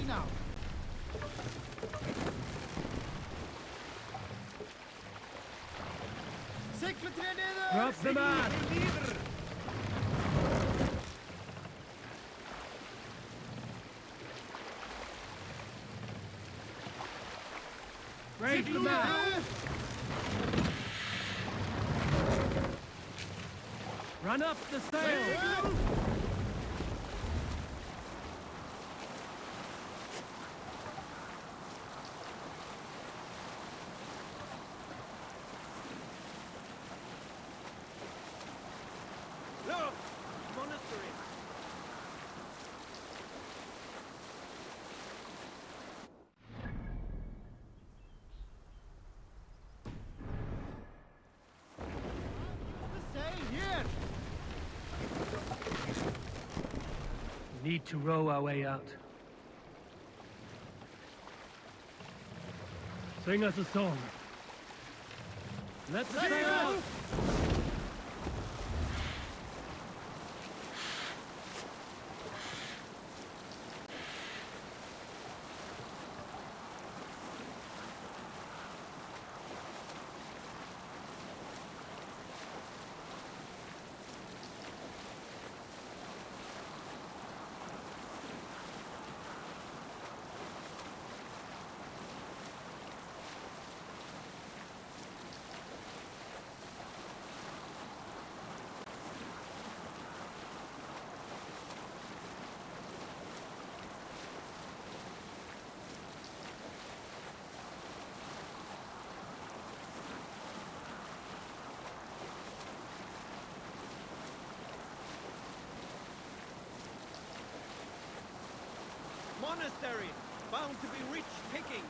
Ready now. Drop the man! Raise the man! Run up the sail! Need to row our way out. Sing us a song. Let's sail out! Monastery, bound to be rich pickings.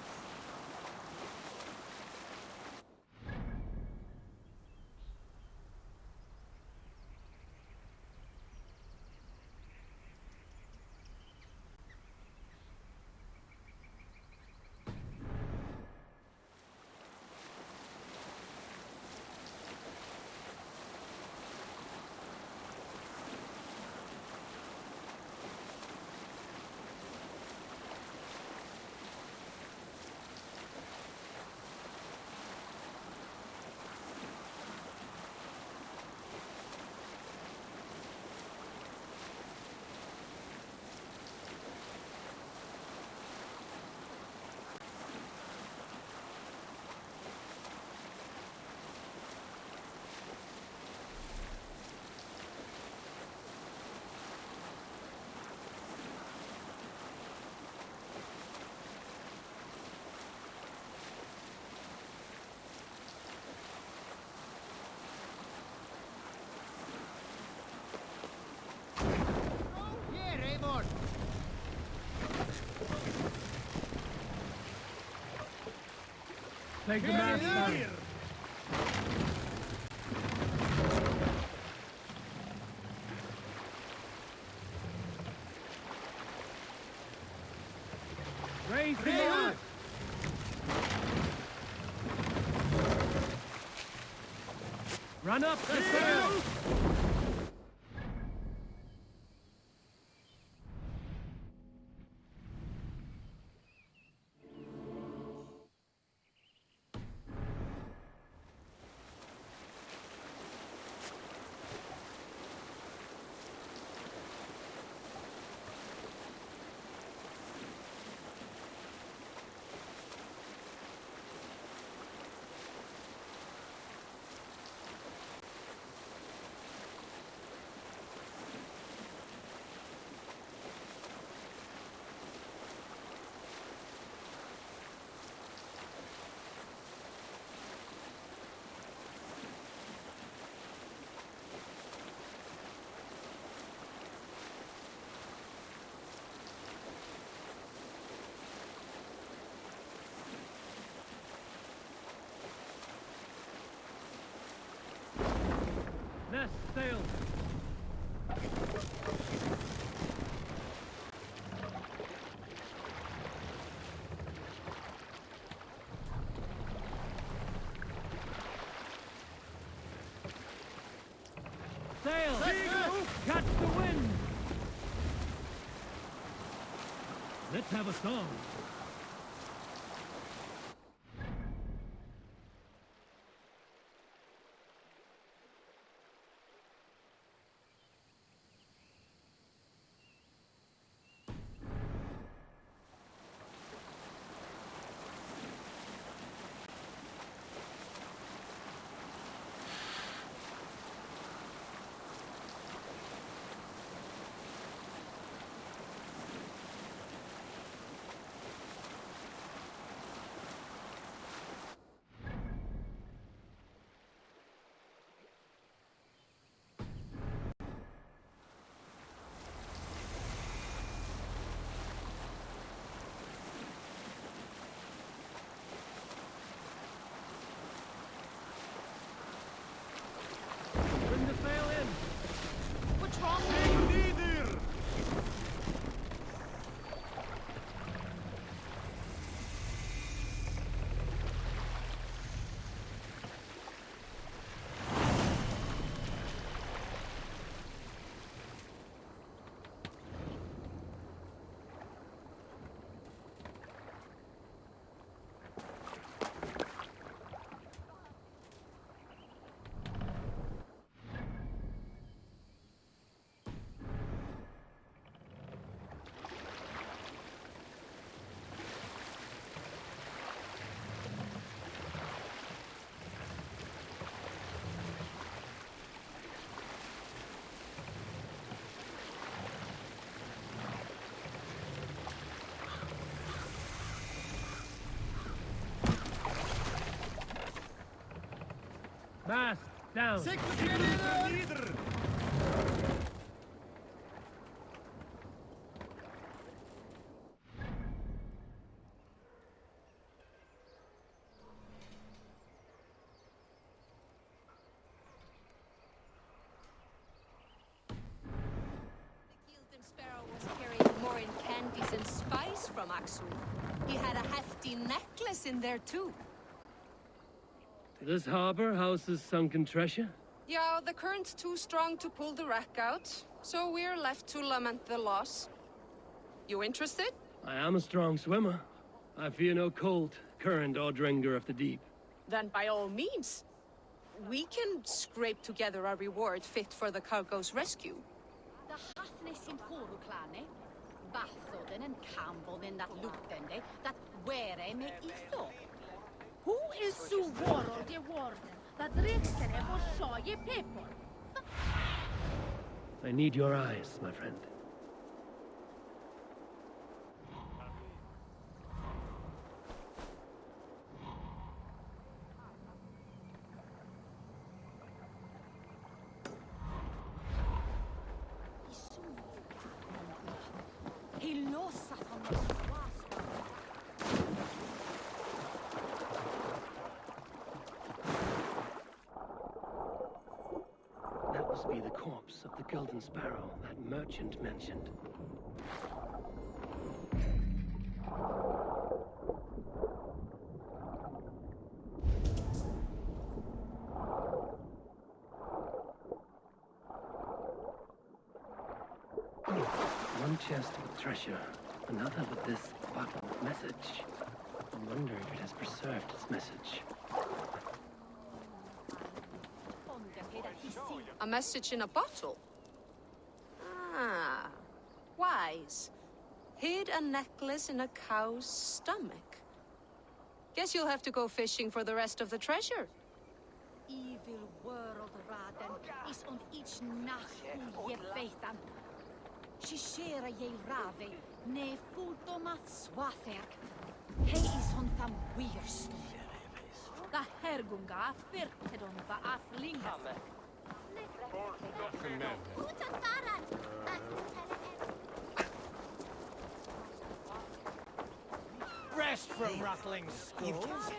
Here, Eivor. Take the mast down. Raise the mast! Run up the sail! Let's sail! Sail! Catch the wind! Let's have a song. Bring the sail in. What's wrong? Mast down. Sparrow was carrying more in candies and spice from Axel. He had a hefty necklace in there too. This harbor houses sunken treasure. Yeah, the current's too strong to pull the wreck out, so we're left to lament the loss. You interested? I am a strong swimmer. I fear no cold, current, or dringer of the deep. Then by all means. We can scrape together a reward fit for the cargo's rescue. The Hathnes in Horuklane, Bathoden and Campbell in that Lunden, that were me iso. Who is so world the warden that riksene for soye people? I need your eyes, my friend. He lost on the That must be the corpse of the Golden Sparrow that merchant mentioned. One chest with treasure, another with this bottled message. I wonder if it has preserved its message. A message in a bottle? Ah, wise. Hid a necklace in a cow's stomach. Guess you'll have to go fishing for the rest of the treasure. evil world raden is on each nacht je beitan. Shishera je rave, ne fultomat swatherk. He is on tam weirst. The hergunga firkedon va aflinga. Rest from rattling skulls.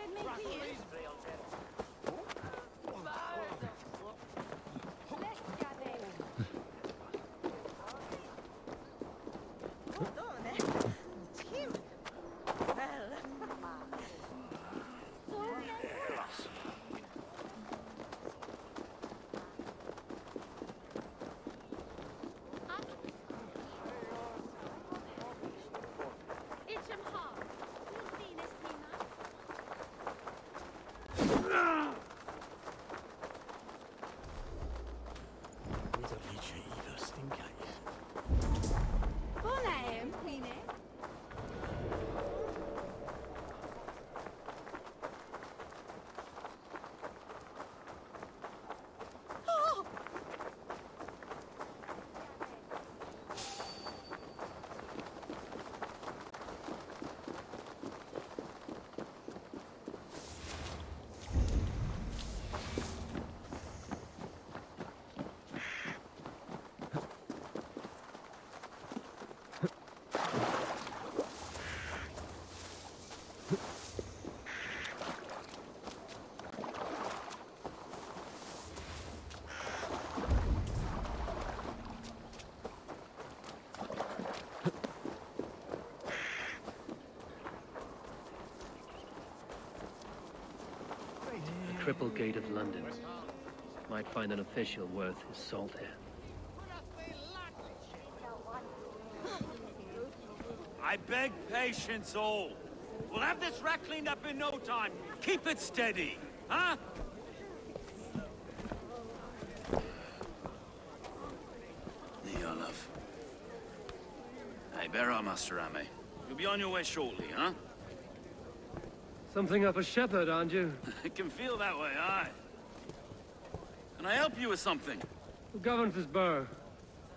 triple gate of London. Might find an official worth his salt here. I beg patience, all. We'll have this wreck cleaned up in no time. Keep it steady, huh? Love. Hey, bear up, Master Ame. You'll be on your way shortly, huh? Something of a shepherd, aren't you? It can feel that way, aye. Can I help you with something? Who governs this burgh?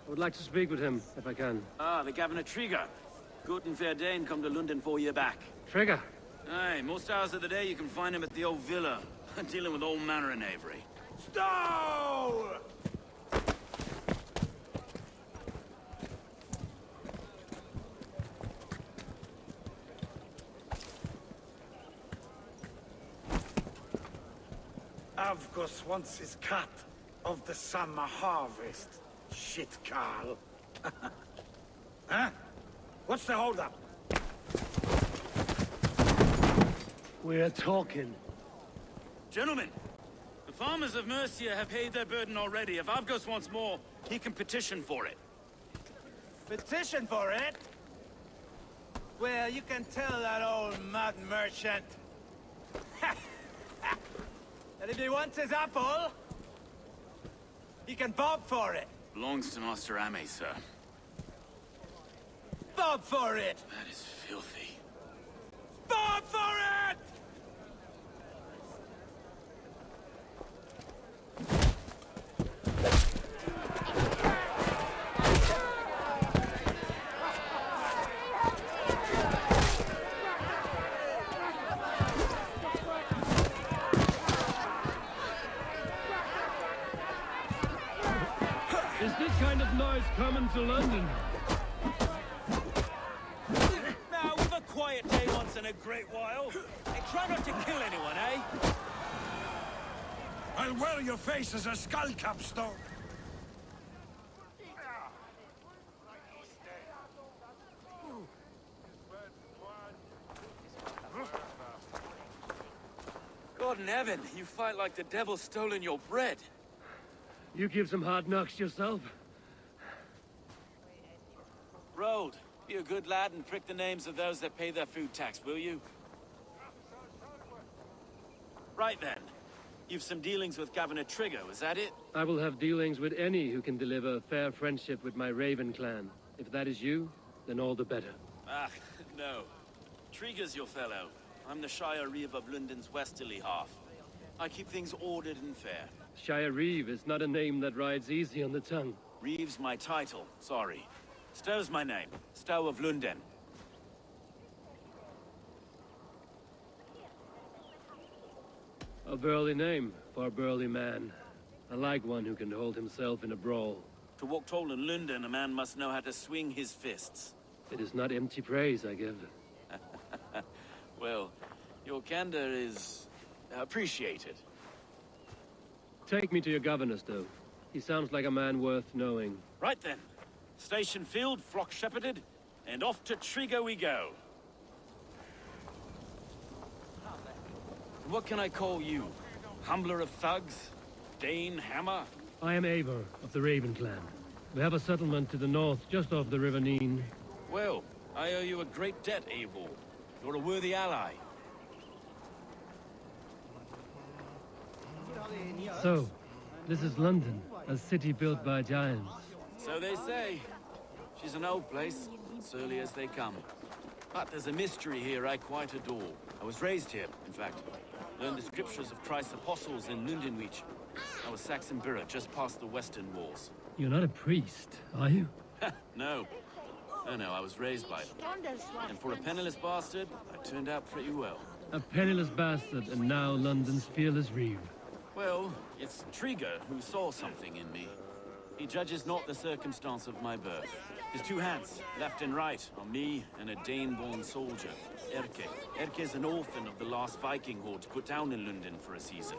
I would like to speak with him, if I can. Ah, the Governor Trigger. Good and fair Dane come to London 4 year back. Trigger? Aye, most hours of the day you can find him at the old villa, dealing with all manner in Avery. Stow! Avgos wants his cut of the summer harvest. Shit, Carl. Huh? What's the holdup? We're talking. Gentlemen, the farmers of Mercia have paid their burden already. If Avgos wants more, he can petition for it. Petition for it? Well, you can tell that old mud merchant. And if he wants his apple, he can bob for it. Belongs to Master Ame, sir. Bob for it! That is filthy. Bob for it! Is this kind of noise coming to London? Now, we've a quiet day once in a great while. And try not to kill anyone, eh? I'll wear your face as a skull capstone. God in heaven, you fight like the devil's stolen your bread. You give some hard knocks yourself. Road, be a good lad and prick the names of those that pay their food tax, will you? Right then. You've some dealings with Governor Trigger, was that it? I will have dealings with any who can deliver a fair friendship with my Raven clan. If that is you, then all the better. Ah, no. Trigger's your fellow. I'm the Shire Reeve of Lunden's westerly half. I keep things ordered and fair. Shire Reeve is not a name that rides easy on the tongue. Reeve's my title, sorry. Stow's my name. Stow of Lunden. A burly name for a burly man. I like one who can hold himself in a brawl. To walk tall in Lunden, a man must know how to swing his fists. It is not empty praise I give. Well, your candor is appreciated. Take me to your governor, Stow. He sounds like a man worth knowing. Right then. Station filled, flock shepherded, and off to Trigger we go. What can I call you? Humbler of thugs? Dane Hammer? I am Eivor of the Raven clan. We have a settlement to the north, just off the River Neen. Well, I owe you a great debt, Eivor. You're a worthy ally. So, this is London, a city built by giants. So they say. She's an old place, surly as they come. But there's a mystery here I quite adore. I was raised here, in fact. Learned the scriptures of Christ's apostles in Lundenwich. I was Saxon Borough, just past the western walls. You're not a priest, are you? No. No, I was raised by them. And for a penniless bastard, I turned out pretty well. A penniless bastard, and now London's fearless Reeve. Well, it's Trigger who saw something in me. He judges not the circumstance of my birth. His two hands, left and right, are me and a Dane-born soldier, Erke. Erke's an orphan of the last Viking horde put down in Lunden for a season.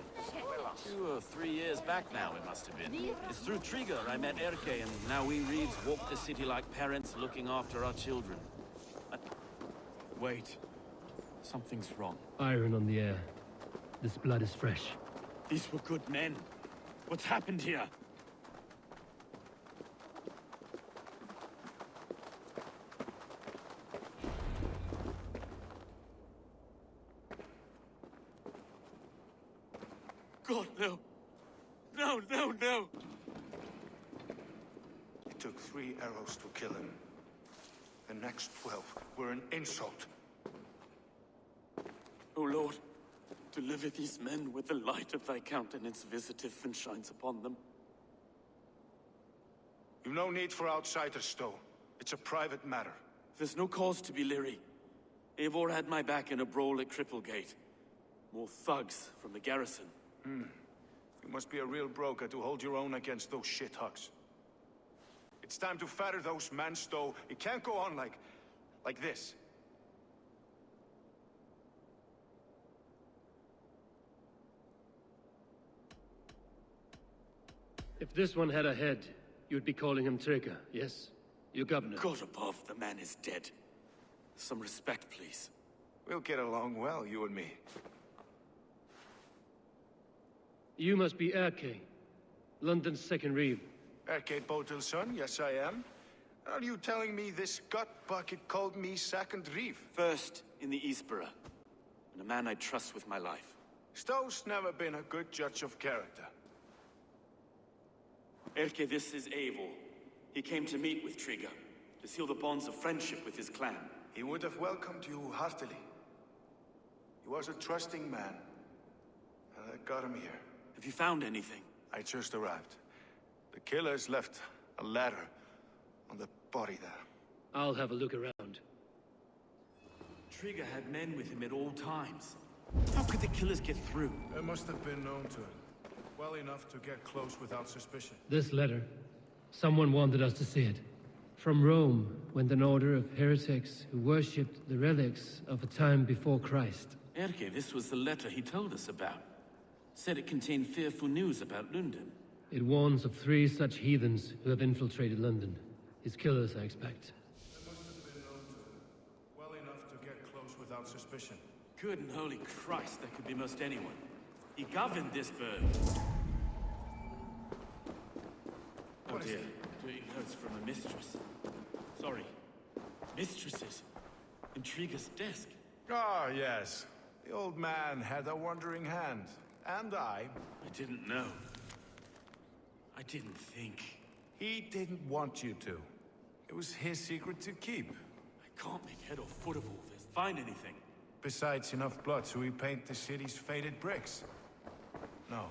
2 or 3 years back now, it must have been. It's through Trigger I met Erke, and now we Reeves walk the city like parents looking after our children. Wait. Something's wrong. Iron on the air. This blood is fresh. These were good men. What's happened here? God, no. No, no, no! It took 3 arrows to kill him. The next 12 were an insult. O Lord, deliver these men with the light of thy countenance visitive and shines upon them. You've no need for outsiders, Stowe. It's a private matter. There's no cause to be leery. Eivor had my back in a brawl at Cripplegate. More thugs from the garrison. You must be a real broker to hold your own against those shithugs. It's time to fetter those men, Stowe. It can't go on like this. If this one had a head, you'd be calling him Trigger, yes? Your governor. God above, the man is dead. Some respect, please. We'll get along well, you and me. You must be Erke, London's second reeve. Erke Botel's son, yes I am. Are you telling me this gut bucket called me second reeve? First in the Eastborough, and a man I trust with my life. Stowe's never been a good judge of character. Erke, this is Eivor. He came to meet with Trigger, to seal the bonds of friendship with his clan. He would have welcomed you heartily. He was a trusting man. And I got him here. Have you found anything? I just arrived. The killers left a ladder on the body there. I'll have a look around. Trigger had men with him at all times. How could the killers get through? They must have been known to him. Well enough to get close without suspicion. This letter. Someone wanted us to see it. From Rome went an order of heretics who worshipped the relics of a time before Christ. Erke, this was the letter he told us about. Said it contained fearful news about Lunden. It warns of 3 such heathens who have infiltrated London. His killers, I expect. They must have been known to him. Well enough to get close without suspicion. Good and holy Christ, that could be most anyone. He governed this bird. Oh dear, doing notes from a mistress. Sorry, mistresses. In Trigger's desk. Ah, yes. The old man had a wandering hand. And I didn't know. I didn't think. He didn't want you to. It was his secret to keep. I can't make head or foot of all this. Find anything. Besides enough blood to repaint the city's faded bricks. No.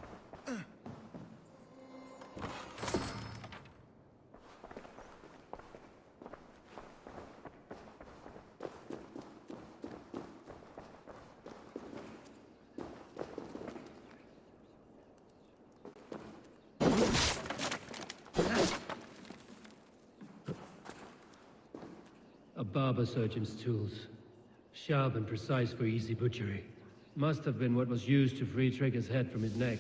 A barber surgeon's tools. Sharp and precise for easy butchery. Must have been what was used to free Trigger's head from his neck.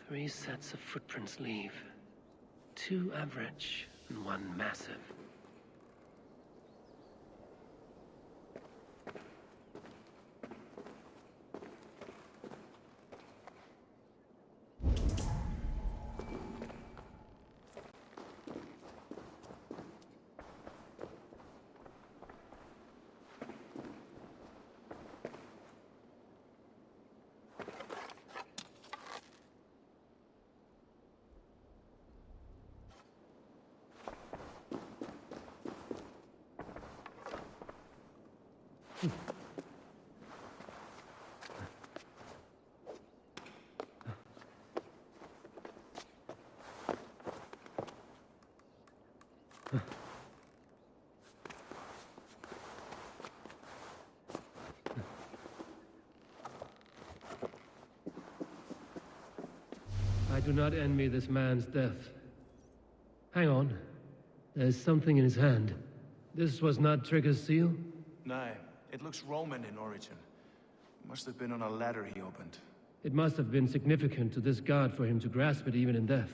Three sets of footprints leave. 2 average and 1 massive. I do not envy this man's death. Hang on. There's something in his hand. This was not Trigger's seal? Nay, it looks Roman in origin. Must have been on a ladder he opened. It must have been significant to this god for him to grasp it even in death.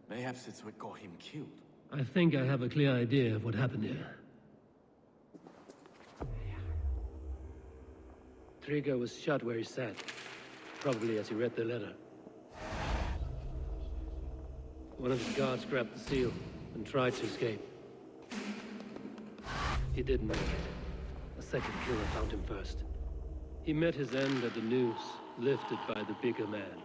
Perhaps it's what got him killed. I think I have a clear idea of what happened here. Trigger was shot where he sat, probably as he read the letter. One of his guards grabbed the seal and tried to escape. He didn't make it. A second killer found him first. He met his end at the noose, lifted by the bigger man.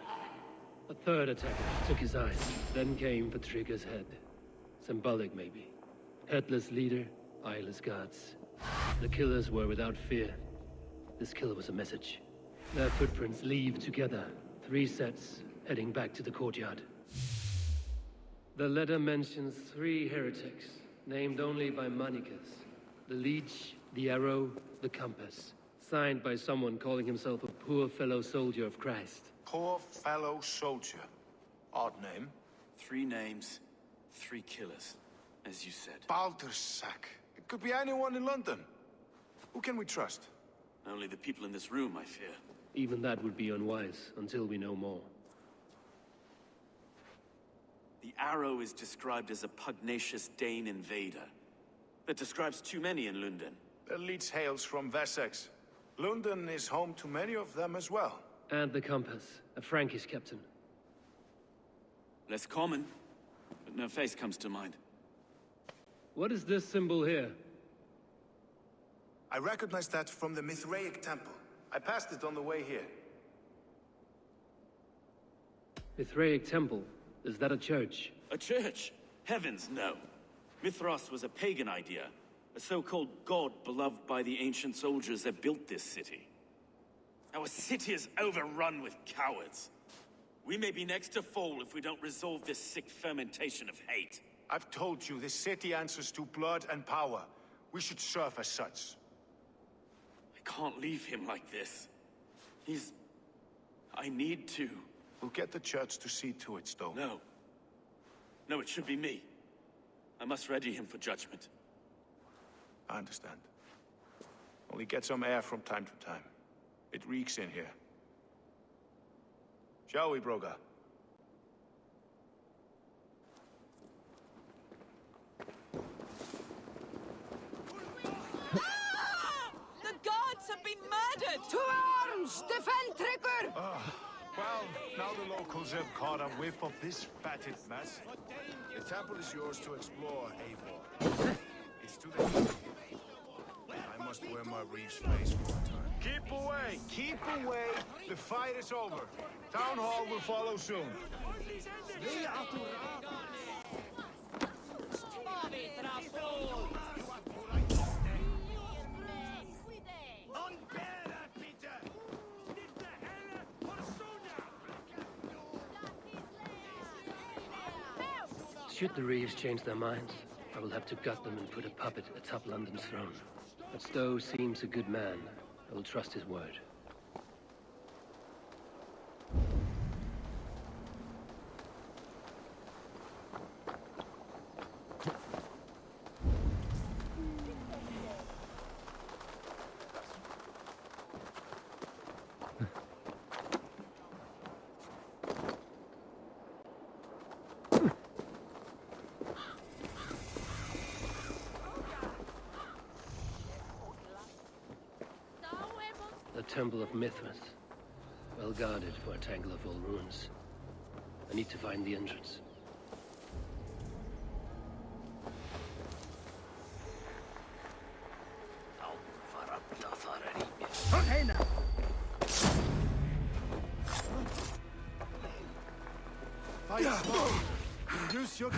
A third attacker took his eyes, then came for Trigger's head. Symbolic, maybe. Headless leader, eyeless guards. The killers were without fear. This killer was a message. Their footprints leave together, 3 sets, heading back to the courtyard. The letter mentions 3 heretics, named only by Manicus. The Leech, the Arrow, the Compass. Signed by someone calling himself a poor fellow soldier of Christ. Poor fellow soldier. Odd name. 3 names, 3 killers, as you said. Baldersack. It could be anyone in London. Who can we trust? Only the people in this room, I fear. Even that would be unwise, until we know more. The Arrow is described as a pugnacious Dane invader. That describes too many in Lunden. The Leech hails from Wessex. Lunden is home to many of them as well. And the Compass, a Frankish captain. Less common, but no face comes to mind. What is this symbol here? I recognize that from the Mithraic temple. I passed it on the way here. Mithraic temple? Is that a church? A church? Heavens, no. Mithras was a pagan idea. A so-called god beloved by the ancient soldiers that built this city. Our city is overrun with cowards. We may be next to fall if we don't resolve this sick fermentation of hate. I've told you, this city answers to blood and power. We should serve as such. I can't leave him like this. I need to. We'll get the church to see to it, Stone. No. No, it should be me. I must ready him for judgment. I understand. Only get some air from time to time. It reeks in here. Shall we, Broga? The gods have been murdered! To arms! Defend Trigger! Well, now the locals have caught a whiff of this fatted mess. The temple is yours to explore, Eivor. It's to the east. I must wear my reef's face for a time. Keep away! Keep away! The fight is over. Town hall will follow soon. Should the Reeves change their minds, I will have to gut them and put a puppet atop London's throne. But Stowe seems a good man. I will trust his word. The Temple of Mithras. Well guarded for a tangle of old ruins. I need to find the entrance. Use your...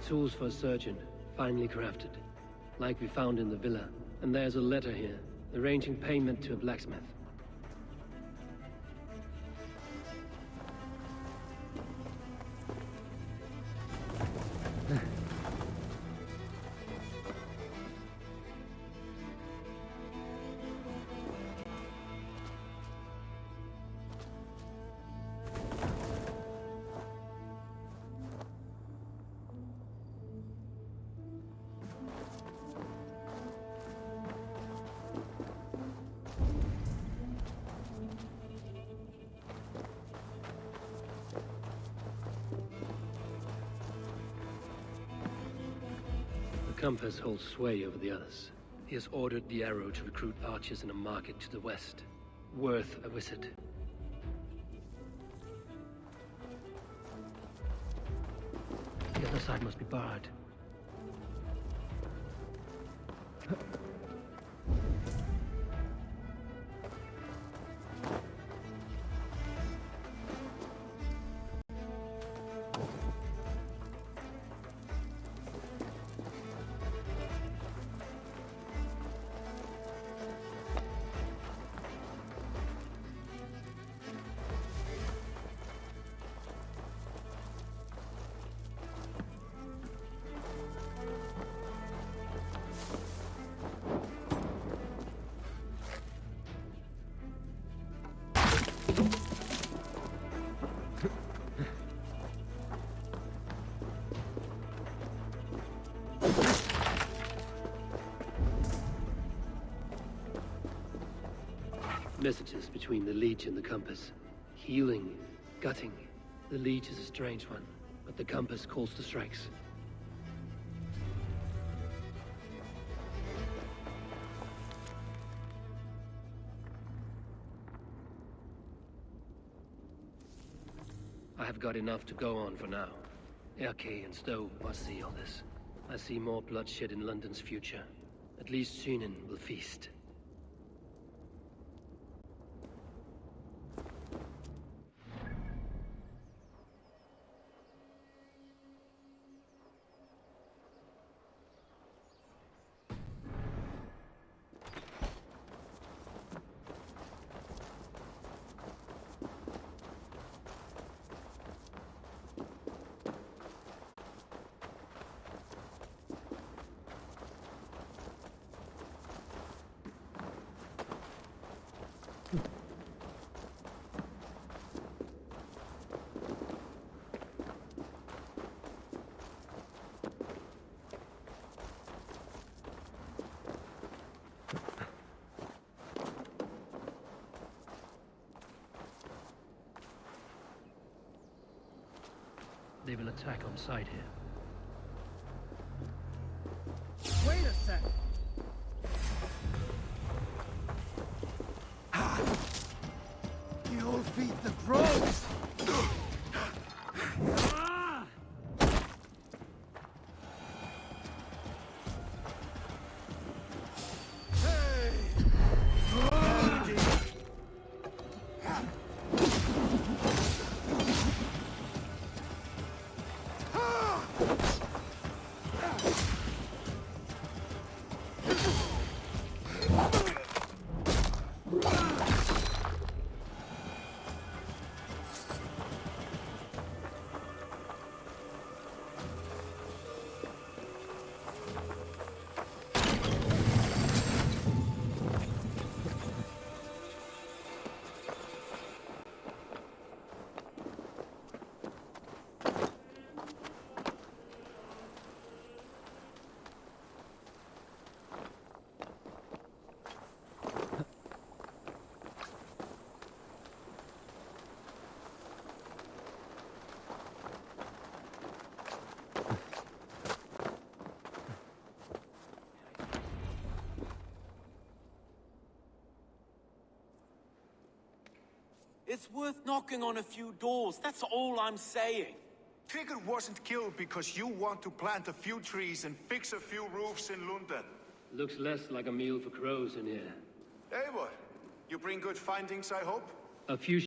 Tools for a surgeon, finely crafted. Like we found in the villa. And there's a letter here, arranging payment to a blacksmith. The compass holds sway over the others. He has ordered the arrow to recruit archers in a market to the west. Worth a visit. The other side must be barred. Messages between the leech and the compass. Healing, gutting. The leech is a strange one, but the compass calls to strikes. I have got enough to go on for now. Erke and Stowe must see all this. I see more bloodshed in London's future. At least Synen will feast. They will attack on sight here. Wait a sec. You'll feed the crows! It's worth knocking on a few doors, that's all I'm saying. Trigger wasn't killed because you want to plant a few trees and fix a few roofs in Lunden. Looks less like a meal for crows in here. Eivor, you bring good findings, I hope? A few